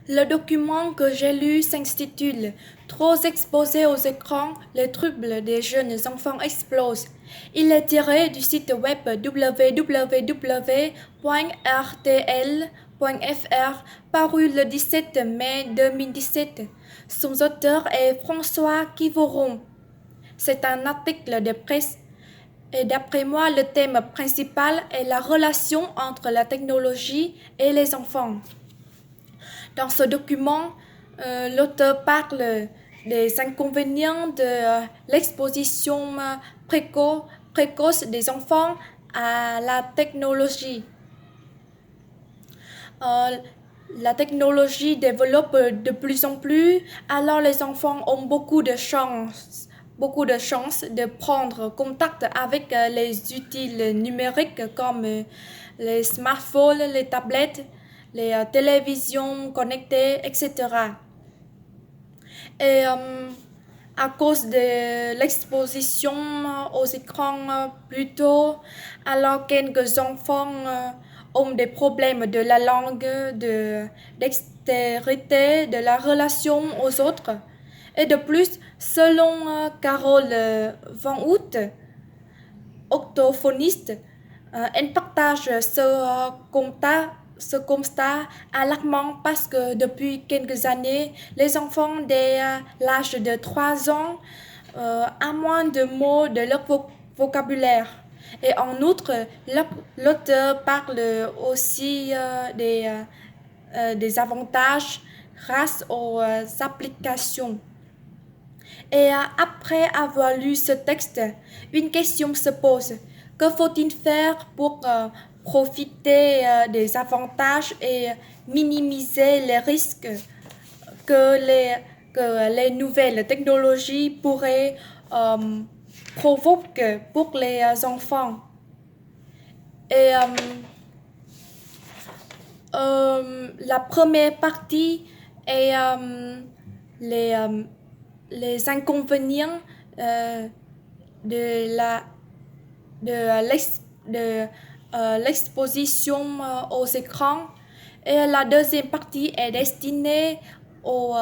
Le document que j'ai lu s'intitule Trop exposés aux écrans, les troubles des jeunes enfants explosent. Il est tiré du site web www.rtl.fr paru le 17 mai 2017. Son auteur est François Quivoron. C'est un article de presse et d'après moi, le thème principal est la relation entre la technologie et les enfants. Dans ce document, l'auteur parle des inconvénients de l'exposition précoce des enfants à la technologie. Euh, la technologie développe de plus en plus, alors les enfants ont beaucoup de chances de prendre contact avec les outils numériques comme les smartphones, les tablettes, les télévisions connectées, etc. Et à cause de l'exposition aux écrans plus tôt, alors quelques enfants ont des problèmes de la langue, de dextérité, de la relation aux autres. Et de plus, selon Carole Van Hout, orthophoniste, elle partage ce constat alarmant parce que depuis quelques années, les enfants dès l'âge de 3 ans ont moins de mots de leur vocabulaire. Et en outre, l'auteur parle aussi des avantages grâce aux applications. Et après avoir lu ce texte, une question se pose. Que faut-il faire pour profiter des avantages et minimiser les risques que les nouvelles technologies pourraient provoquer pour les enfants? Et la première partie est les inconvénients euh, de la de l'exposition aux écrans et la deuxième partie est destinée aux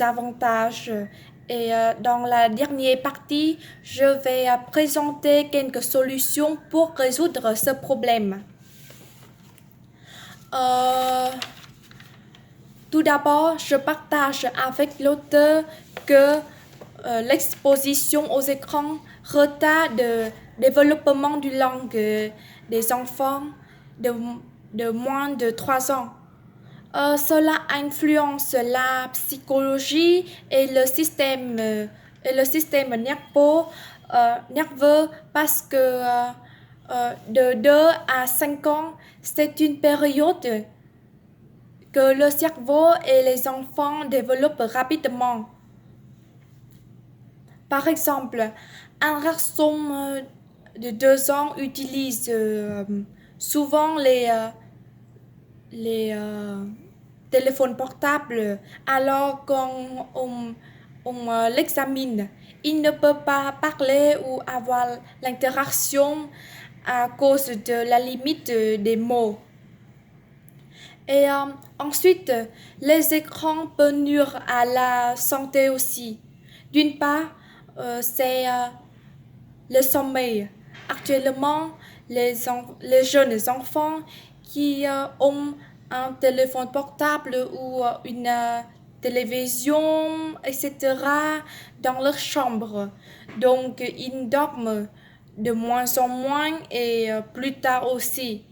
avantages. Et dans la dernière partie, je vais présenter quelques solutions pour résoudre ce problème. Euh, Tout d'abord, je partage avec l'auteur que l'exposition aux écrans retarde le développement du langue des enfants de moins de 3 ans. Cela influence la psychologie et le système nerveux parce que de 2 à 5 ans, c'est une période que le cerveau et les enfants développent rapidement. Par exemple, un garçon de 2 ans utilise souvent les téléphones portables alors qu'on l'examine. Il ne peut pas parler ou avoir l'interaction à cause de la limite des mots. Et ensuite, les écrans peuvent nuire à la santé aussi. D'une part, c'est le sommeil. Actuellement, les jeunes enfants qui ont un téléphone portable ou une télévision, etc., dans leur chambre. Donc, ils dorment de moins en moins et plus tard aussi.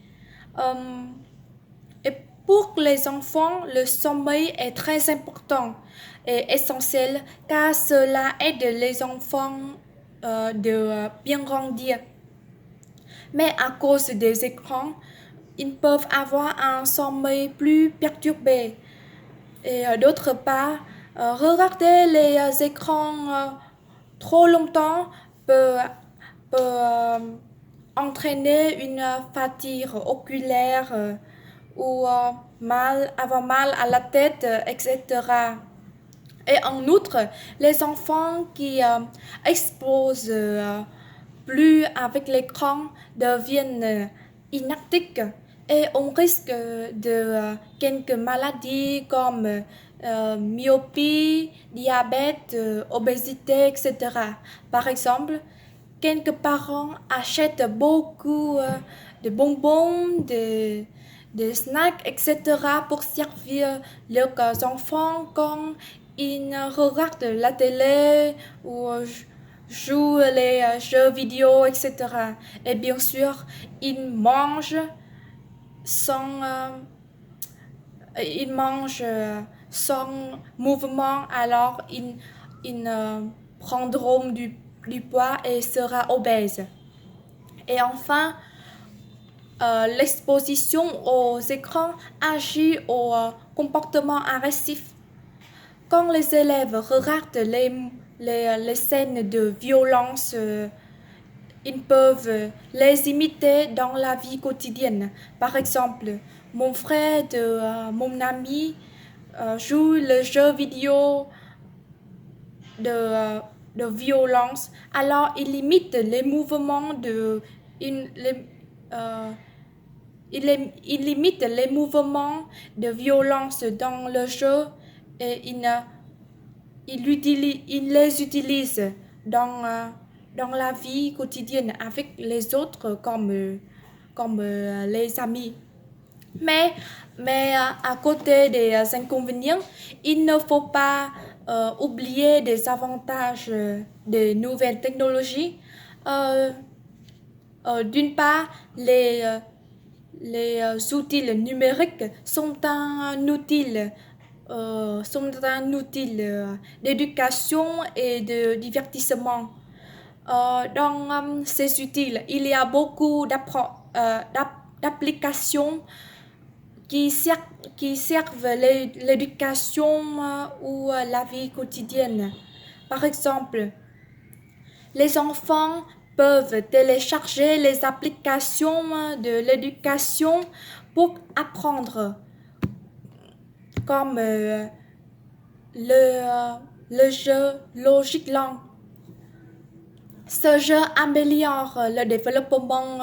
Et pour les enfants, le sommeil est très important et essentiel car cela aide les enfants de bien grandir. Mais à cause des écrans, ils peuvent avoir un sommeil plus perturbé. Et d'autre part, regarder les écrans trop longtemps peut entraîner une fatigue oculaire ou avoir mal à la tête, etc. Et en outre, les enfants qui exposent plus avec l'écran deviennent inactifs et on risque de quelques maladies comme myopie, diabète, obésité, etc. Par exemple, quelques parents achètent beaucoup de bonbons, de snacks, etc. pour servir leurs enfants quand ils regardent la télé ou jouent les jeux vidéo, etc. Et bien sûr, ils mangent sans, ils mangent sans mouvement, alors ils prendront du poids et sera obèse. Et enfin, l'exposition aux écrans agit au comportement agressif. Quand les élèves regardent les scènes de violence, ils peuvent les imiter dans la vie quotidienne. Par exemple, mon frère de mon ami joue le jeu vidéo de, euh, de violence, alors il imite les mouvements il, les, euh, il imite les mouvements de violence dans le jeu et il les utilise dans, dans la vie quotidienne avec les autres comme les amis. Mais, mais à côté des inconvénients, il ne faut pas oublier des avantages des nouvelles technologies. Euh, D'une part, les outils numériques sont un outil d'éducation et de divertissement. Dans ces outils, il y a beaucoup d'applications qui, qui servent l'éducation ou la vie quotidienne. Par exemple, les enfants peuvent télécharger les applications de l'éducation pour apprendre, comme le jeu Logic Lang. Ce jeu améliore le développement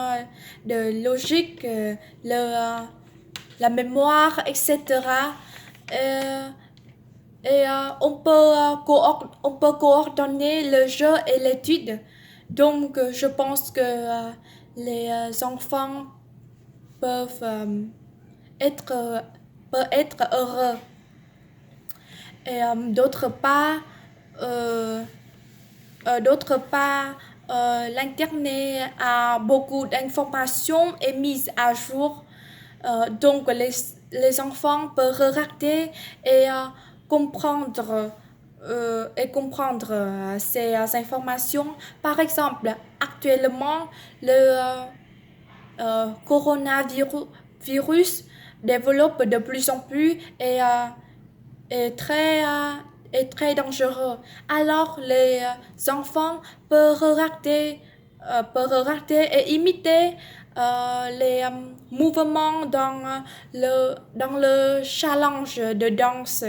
de logique, la mémoire, etc. Euh, et on peut coordonner le jeu et l'étude. Donc, je pense que les enfants peuvent être, peuvent être heureux. Et euh, d'autre part, l'Internet a beaucoup d'informations et mises à jour. Donc, les enfants peuvent regarder et comprendre ces informations. Par exemple, actuellement, le coronavirus développe de plus en plus et est est très dangereux. Alors, les enfants peuvent regarder et imiter les mouvements dans le challenge de danse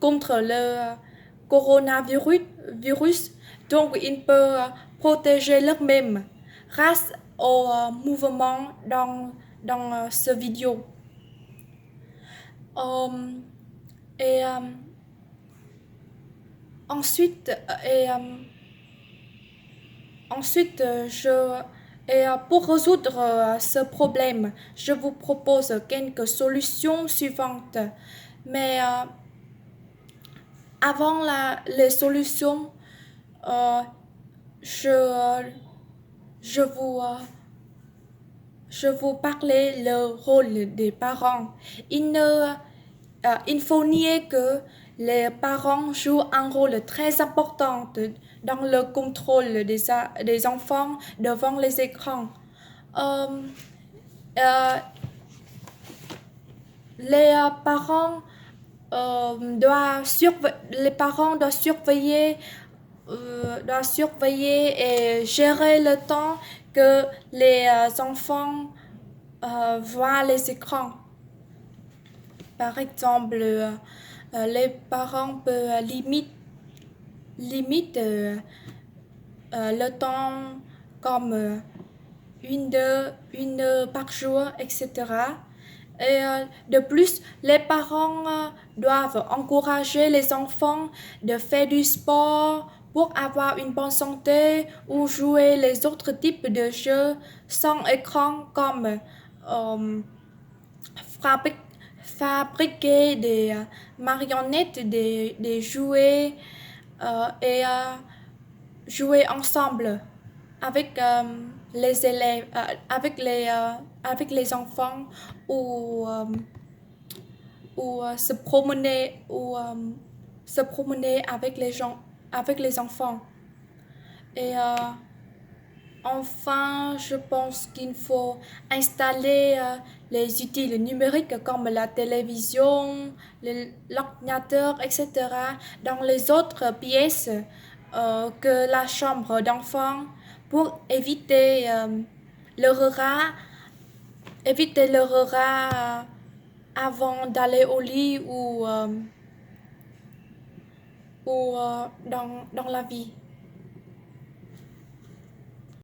contre le coronavirus. Donc, ils peuvent protéger eux-mêmes grâce aux mouvements dans ce vidéo. Um, et ensuite, et, ensuite pour résoudre ce problème, je vous propose quelques solutions suivantes. Mais avant les solutions, euh, je, je vous, je vous parlais le rôle des parents. Il faut nier que les parents jouent un rôle très important dans le contrôle des enfants devant les écrans. Euh, euh, les parents les parents doivent surveiller et gérer le temps que les enfants voient les écrans. Par exemple, les parents peuvent limiter le temps comme une heure par jour, etc. Et de plus, les parents doivent encourager les enfants de faire du sport pour avoir une bonne santé ou jouer les autres types de jeux sans écran comme euh, fabric- fabriquer des marionnettes, des jouets et jouer ensemble avec les élèves, avec les enfants ou, se promener avec les gens, avec les enfants. Et enfin, je pense qu'il faut installer les outils numériques comme la télévision, l'ordinateur, etc. dans les autres pièces que la chambre d'enfant pour éviter le repas avant d'aller au lit ou dans la vie.